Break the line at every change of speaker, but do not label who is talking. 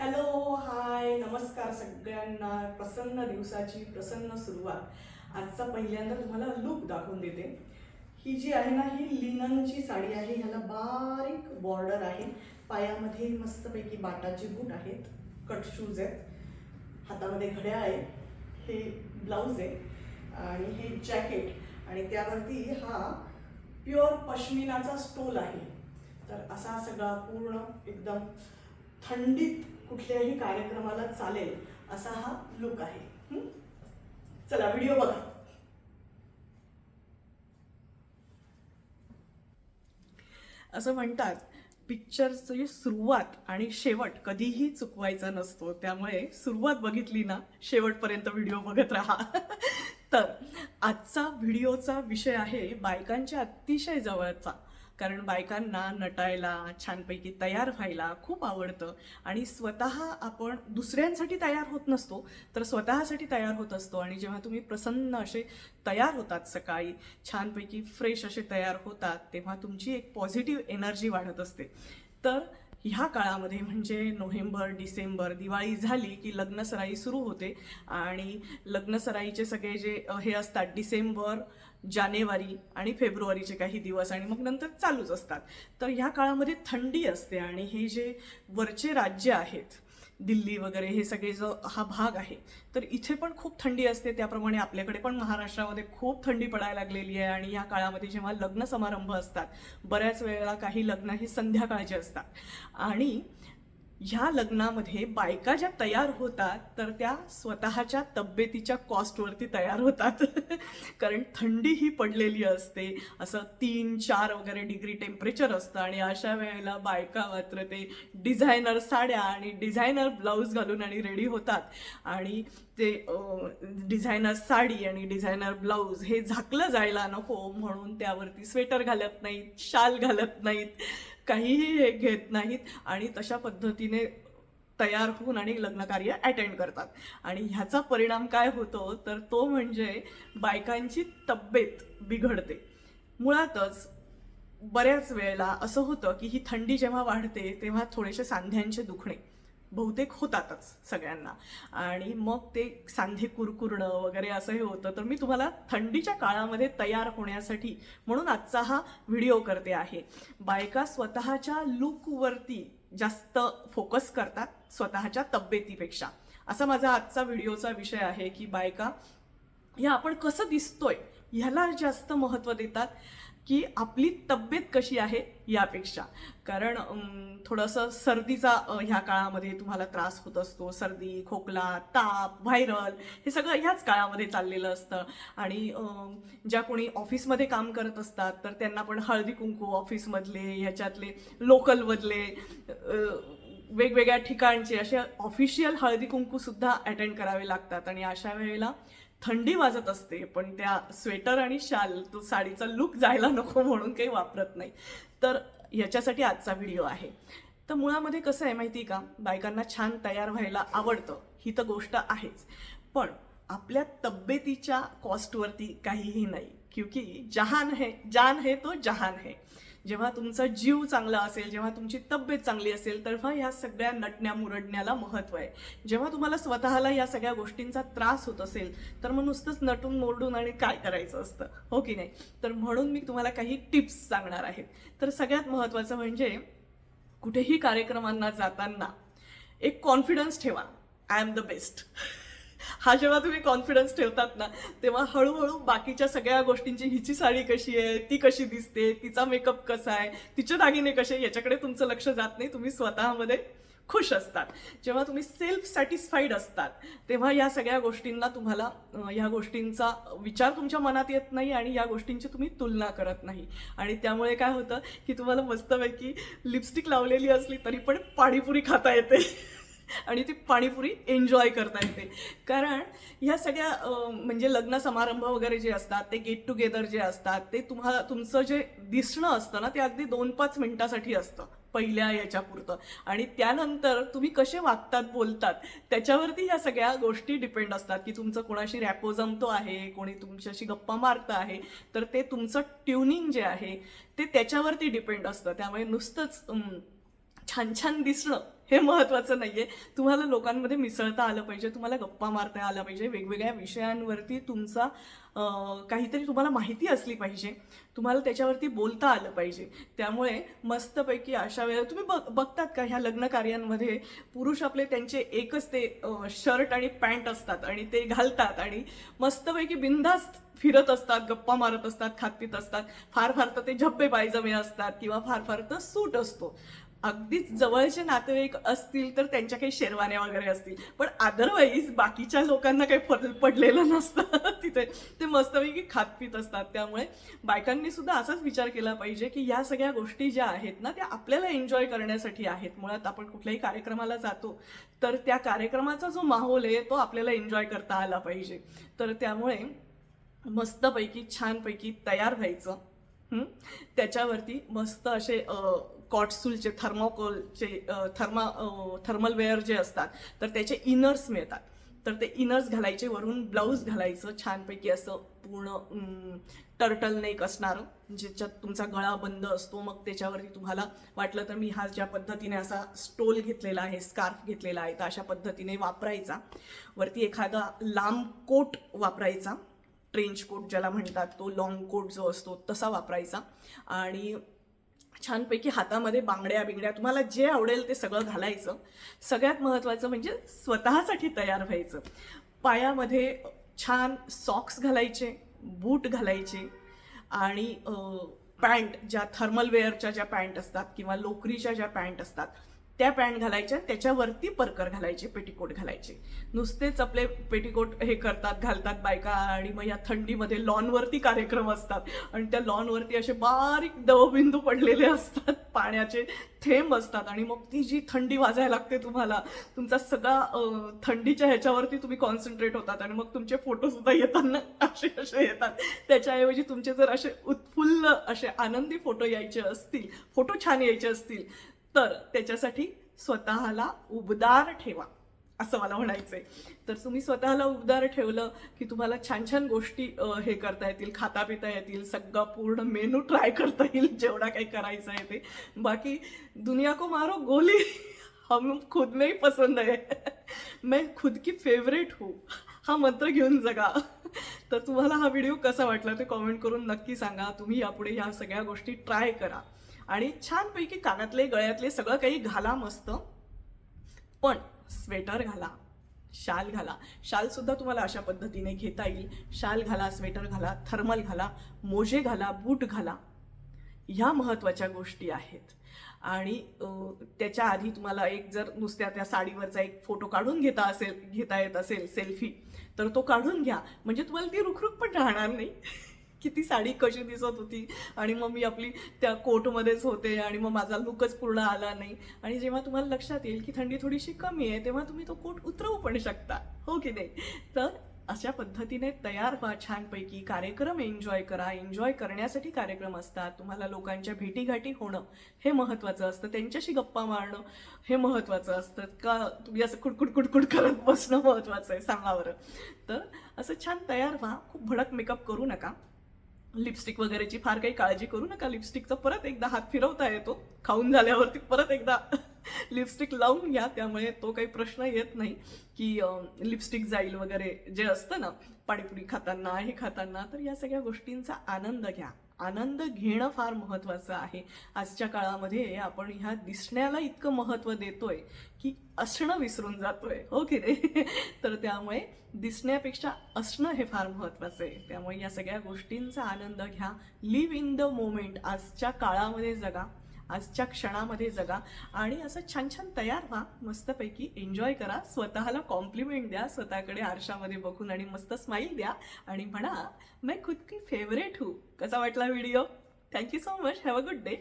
Hello, हाय, नमस्कार सगळ्यांना. प्रसन्न दिवसाची प्रसन्न सुरुवात. आजचा पहिल्यांदा तुम्हाला लुक दाखवून देते. ही जी आहे ना, ही लिननची साडी आहे. ह्याला बारीक बॉर्डर आहे. पायामध्ये मस्तपैकी बाटाचे बूट आहेत, कट शूज आहेत, हातामध्ये घड्याळ आहे, हे ब्लाऊज आहे आणि हे जॅकेट आणि त्यावरती हा प्युअर पश्मिनाचा स्टोल आहे. तर असा सगळा पूर्ण एकदम थंडीत कुठल्याही कार्यक्रमाला चालेल असा हा लुक आहे. चला व्हिडिओ बघा. असं म्हणतात, पिक्चरची सुरुवात आणि शेवट कधीही चुकवायचा नसतो. त्यामुळे सुरुवात बघितली ना, शेवटपर्यंत व्हिडिओ बघत राहा. तर आजचा व्हिडिओचा विषय आहे बायकांच्या अतिशय जवळचा. कारण बायकांना नटायला, छानपैकी तयार व्हायला खूप आवडतं आणि स्वतः आपण दुसऱ्यांसाठी तयार होत नसतो, तर स्वतःसाठी तयार होत असतो. आणि जेव्हा तुम्ही प्रसन्न असे तयार होतात, सकाळी छानपैकी फ्रेश असे तयार होतात, तेव्हा तुमची एक पॉझिटिव्ह एनर्जी वाढत असते. तर ह्या काळामध्ये म्हणजे नोव्हेंबर, डिसेंबर, दिवाळी झाली की लग्नसराई सुरू होते आणि लग्नसराईचे सगळे जे हे असतात, डिसेंबर, जानेवारी आणि फेब्रुवारीचे काही दिवस आणि मग नंतर चालूच असतात. तर ह्या काळामध्ये थंडी असते आणि हे जे वरचे राज्य आहेत, दिल्ली वगैरे, हे सगळे जो हा भाग आहे, तर इथे पण खूप थंडी असते. त्याप्रमाणे आपल्याकडे पण महाराष्ट्रामध्ये खूप थंडी पडायला लागलेली आहे. आणि या काळामध्ये जेव्हा लग्न समारंभ असतात, बऱ्याच वेळेला काही लग्न ही संध्याकाळचे असतात आणि ह्या लग्नामध्ये बायका ज्या तयार होतात, तर त्या स्वतःच्या तब्येतीच्या कॉस्टवरती तयार होतात. कारण थंडी ही पडलेली असते, असं 3-4 वगैरे डिग्री टेम्परेचर असतं आणि अशा वेळेला बायका मात्र ते डिझायनर साड्या आणि डिझायनर ब्लाऊज घालून आणि रेडी होतात. आणि ते डिझायनर साडी आणि डिझायनर ब्लाऊज हे झाकलं जायला नको म्हणून त्यावरती स्वेटर घालत नाहीत, शाल घालत नाहीत, काहीही हे घेत नाहीत आणि तशा पद्धतीने तयार होऊन आणि लग्नकार्य अटेंड करतात. आणि ह्याचा परिणाम काय होतो, तर तो म्हणजे बायकांची तब्येत बिघडते. मुळातच बऱ्याच वेळेला असं होतं की ही थंडी जेव्हा वाढते तेव्हा थोडेसे सांध्यांचे दुखणे बहुतेक होतातच सगळ्यांना आणि मग ते सांधे कुरकुरणं वगैरे असं हे होतं. तर मी तुम्हाला थंडीच्या काळामध्ये तयार होण्यासाठी म्हणून आजचा हा व्हिडिओ करते आहे. बायका स्वतःच्या लुकवरती जास्त फोकस करतात स्वतःच्या तब्येतीपेक्षा, असा माझा आजचा व्हिडिओचा विषय आहे. की बायका ह्या आपण कसं दिसतोय ह्याला जास्त महत्त्व देतात की आपली तब्येत कशी आहे यापेक्षा. कारण थोडंसं सर्दीचा ह्या काळामध्ये तुम्हाला त्रास होत असतो. सर्दी, खोकला, ताप, व्हायरल हे सगळं ह्याच काळामध्ये चाललेलं असतं. आणि ज्या कोणी ऑफिसमध्ये काम करत असतात तर त्यांना पण हळदी कुंकू ऑफिसमधले, ह्याच्यातले लोकलमधले, वेगवेगळ्या ठिकाणचे असे ऑफिशियल हळदी कुंकूसुद्धा अटेंड करावे लागतात. आणि अशा वेळेला थंडी वाजत असते, पण त्या स्वेटर आणि शाल, तो साडीचा लुक जायला नको म्हणून काही वापरत नाही. तर याच्यासाठी आजचा व्हिडिओ आहे. तर मुळामध्ये कसं आहे माहिती का, बायकांना छान तयार व्हायला आवडतं, ही तर गोष्ट आहेच, पण आपल्या तब्येतीच्या कॉस्टवरती काहीही नाही. क्योंकि जान है तो जहान है. जेव्हा तुमचा जीव चांगला असेल, जेव्हा तुमची तब्येत चांगली असेल, तेव्हा ह्या सगळ्या नटण्या मुरडण्याला महत्त्व आहे. जेव्हा तुम्हाला स्वतःला या सगळ्या गोष्टींचा त्रास होत असेल तर मग नुसतंच नटून मोरडून आणि काय करायचं असतं, हो की नाही. तर म्हणून मी तुम्हाला काही टिप्स सांगणार आहे. तर सगळ्यात महत्त्वाचं म्हणजे कुठेही कार्यक्रमांना जाताना एक कॉन्फिडन्स ठेवा. I am the best. हा जेव्हा तुम्ही कॉन्फिडन्स ठेवतात ना, तेव्हा हळूहळू बाकीच्या सगळ्या गोष्टींची, हिची साडी कशी आहे, ती कशी दिसते, तिचा मेकअप कसा आहे, तिचे दागिने कसे, याच्याकडे तुमचं लक्ष जात नाही. तुम्ही स्वतःमध्ये खुश असतात. जेव्हा तुम्ही सेल्फ सॅटिस्फाईड असतात तेव्हा या सगळ्या गोष्टींना तुम्हाला ह्या गोष्टींचा विचार तुमच्या मनात येत नाही आणि या गोष्टींची तुम्ही तुलना करत नाही. आणि त्यामुळे काय होतं की तुम्हाला मस्तपैकी लिपस्टिक लावलेली असली तरी पण पाणीपुरी खाता येते. आणि ती पाणीपुरी एन्जॉय करता येते. कारण ह्या सगळ्या म्हणजे लग्न समारंभ वगैरे जे असतात, ते गेट टुगेदर जे असतात, ते तुमचं जे दिसणं असतं ना, ते अगदी 2-5 मिनिटासाठी असतं पहिल्या याच्यापुरतं. आणि त्यानंतर तुम्ही कसे वागतात, बोलतात, त्याच्यावरती ह्या सगळ्या गोष्टी डिपेंड असतात. की तुमचं कोणाशी रॅपो जमतो आहे, कोणी तुमच्याशी गप्पा मारतं आहे, तर ते तुमचं ट्युनिंग जे आहे ते त्याच्यावरती डिपेंड असतं. त्यामुळे नुसतंच छान छान दिसणं हे महत्त्वाचं नाहीये. तुम्हाला लोकांमध्ये मिसळता आलं पाहिजे, तुम्हाला गप्पा मारता आला पाहिजे, वेगवेगळ्या विषयांवरती तुमचा काहीतरी तुम्हाला माहिती असली पाहिजे, तुम्हाला त्याच्यावरती बोलता आलं पाहिजे. त्यामुळे मस्तपैकी अशा वेळेला तुम्ही बघतात का ह्या लग्न कार्यांमध्ये पुरुष आपले त्यांचे एकच ते शर्ट आणि पॅन्ट असतात आणि ते घालतात आणि मस्तपैकी बिनधास्त फिरत असतात, गप्पा मारत असतात, खात पित असतात. फार फार तर ते झब्बे पायजमे असतात किंवा फार फार तर सूट असतो. अगदीच जवळचे नातेवाईक असतील तर त्यांच्या काही शेरवान्या वगैरे असतील, पण अदरवाईज बाकीच्या लोकांना काही पडलेलं नसतं तिथे. ते मस्तपैकी खात पित असतात. त्यामुळे बायकांनी सुद्धा असाच विचार केला पाहिजे की या सगळ्या गोष्टी ज्या आहेत ना त्या आपल्याला एन्जॉय करण्यासाठी आहेत. मुळात आपण कुठल्याही कार्यक्रमाला जातो तर त्या कार्यक्रमाचा जो माहोल आहे तो आपल्याला एन्जॉय करता आला पाहिजे. तर त्यामुळे मस्तपैकी छानपैकी तयार व्हायचं. त्याच्यावरती मस्त असे कॉटसूलचे थर्मोकोलचे थर्मल वेअर जे असतात तर त्याचे इनर्स मिळतात. तर ते इनर्स घालायचे, वरून ब्लाऊज घालायचं छानपैकी असं पूर्ण टर्टल नेक असणारं ज्याच्यात तुमचा गळा बंद असतो. मग त्याच्यावरती तुम्हाला वाटलं तर मी हा ज्या पद्धतीने असा स्टोल घेतलेला आहे, स्कार्फ घेतलेला आहे, तर अशा पद्धतीने वापरायचा. वरती एखादा लांब कोट वापरायचा, ट्रेंच कोट ज्याला म्हणतात, तो लॉंग कोट जो असतो तसा वापरायचा. आणि छानपैकी हातामध्ये बांगड्या बिंगड्या तुम्हाला जे आवडेल ते सगळं घालायचं. सगळ्यात महत्त्वाचं म्हणजे स्वतःसाठी तयार व्हायचं. पायामध्ये छान सॉक्स घालायचे, बूट घालायचे आणि पॅन्ट ज्या थर्मल वेअरच्या ज्या पॅन्ट असतात किंवा लोकरीच्या ज्या पॅन्ट असतात त्या पॅन्ट घालायच्या, त्याच्यावरती परकर घालायचे, पेटीकोट घालायचे. नुसतेच आपले पेटीकोट हे करतात, घालतात बायका आणि मग या थंडीमध्ये लॉनवरती कार्यक्रम असतात आणि त्या लॉनवरती असे बारीक दवबिंदू पडलेले असतात, पाण्याचे थेंब असतात आणि मग ती जी थंडी वाजायला लागते तुम्हाला, तुमचा सगळा थंडीच्या ह्याच्यावरती तुम्ही कॉन्सन्ट्रेट होतात आणि मग तुमचे फोटो सुद्धा येताना असे असे येतात. त्याच्याऐवजी तुमचे जर असे उत्फुल्ल असे आनंदी फोटो यायचे असतील, फोटो छान यायचे असतील तर त्याच्यासाठी स्वतःला उबदार ठेवा, असं मला म्हणायचंय. तर तुम्ही स्वतःला उबदार ठेवलं की तुम्हाला छान छान गोष्टी हे करता येतील, खाता पिता येतील, सगळं पूर्ण मेनू ट्राय करता येईल जेवढा काही करायचं आहे ते. बाकी दुनिया को मारो गोली हम खुद में ही पसंद है, मैं खुद की फेवरेट हूँ, हा मंत्र घेऊन जगा. तर तुम्हाला हा व्हिडिओ कसा वाटला ते कॉमेंट करून नक्की सांगा. तुम्ही यापुढे ह्या सगळ्या गोष्टी ट्राय करा आणि छानपैकी कानातले गळ्यातले सगळं काही घाला मस्त. पण स्वेटर घाला, शाल घाला. शाल सुद्धा तुम्हाला अशा पद्धतीने घेता येईल. शाल घाला, स्वेटर घाला, थर्मल घाला, मोजे घाला, बूट घाला. ह्या महत्त्वाच्या गोष्टी आहेत. आणि त्याच्या आधी तुम्हाला एक जर नुसत्या त्या साडीवरचा एक फोटो काढून घेता येत असेल सेल्फी, तर तो काढून घ्या. म्हणजे तुम्हाला ती रुखरुख पण राहणार नाही की ती साडी कशी दिसत होती आणि मग मी आपली त्या कोटमध्येच होते आणि मग माझा लुकच पूर्ण आला नाही. आणि जेव्हा तुम्हाला लक्षात येईल की थंडी थोडीशी कमी आहे तेव्हा तुम्ही तो कोट उतरवू पण शकता, हो की नाही. तर अशा पद्धतीने तयार व्हा, छानपैकी कार्यक्रम एन्जॉय करा. एन्जॉय करण्यासाठी कार्यक्रम असतात. तुम्हाला लोकांच्या भेटीगाठी होणं हे महत्त्वाचं असतं, त्यांच्याशी गप्पा मारणं हे महत्त्वाचं असतं का तुम्ही असं कुडकुड कुडकुड करत बसणं महत्त्वाचं आहे, सांगा बरं. तर असं छान तयार व्हा. खूप भडक मेकअप करू नका. लिपस्टिक वगैरेची फार काही काळजी करू नका. लिपस्टिकचा परत एकदा हात फिरवता येतो, खाऊन झाल्यावरती परत एकदा लिपस्टिक लावून घ्या. त्यामुळे तो काही प्रश्न येत नाही की लिपस्टिक जाईल वगैरे जे असतं ना पाणीपुरी खाताना हे खाताना. तर या सगळ्या गोष्टींचा आनंद घ्या. आनंद घेणं फार महत्त्वाचं आहे. आजच्या काळामध्ये आपण ह्या दिसण्याला इतकं महत्त्व देतोय की असणं विसरून जातोय, हो की नाही. तर त्यामुळे दिसण्यापेक्षा असणं हे फार महत्त्वाचं आहे. त्यामुळे या सगळ्या गोष्टींचा आनंद घ्या. Live in the moment. आजच्या काळामध्ये जगा, आजच्या क्षणामध्ये जगा आणि असं छान छान तयार व्हा. मस्तपैकी एन्जॉय करा. स्वतःला कॉम्प्लिमेंट द्या. स्वतःकडे आरशामध्ये बघून आणि मस्त स्माईल द्या आणि म्हणा मैं खुद की फेवरेट हूँ. कसा वाटला video? Thank you so much. Have a good day.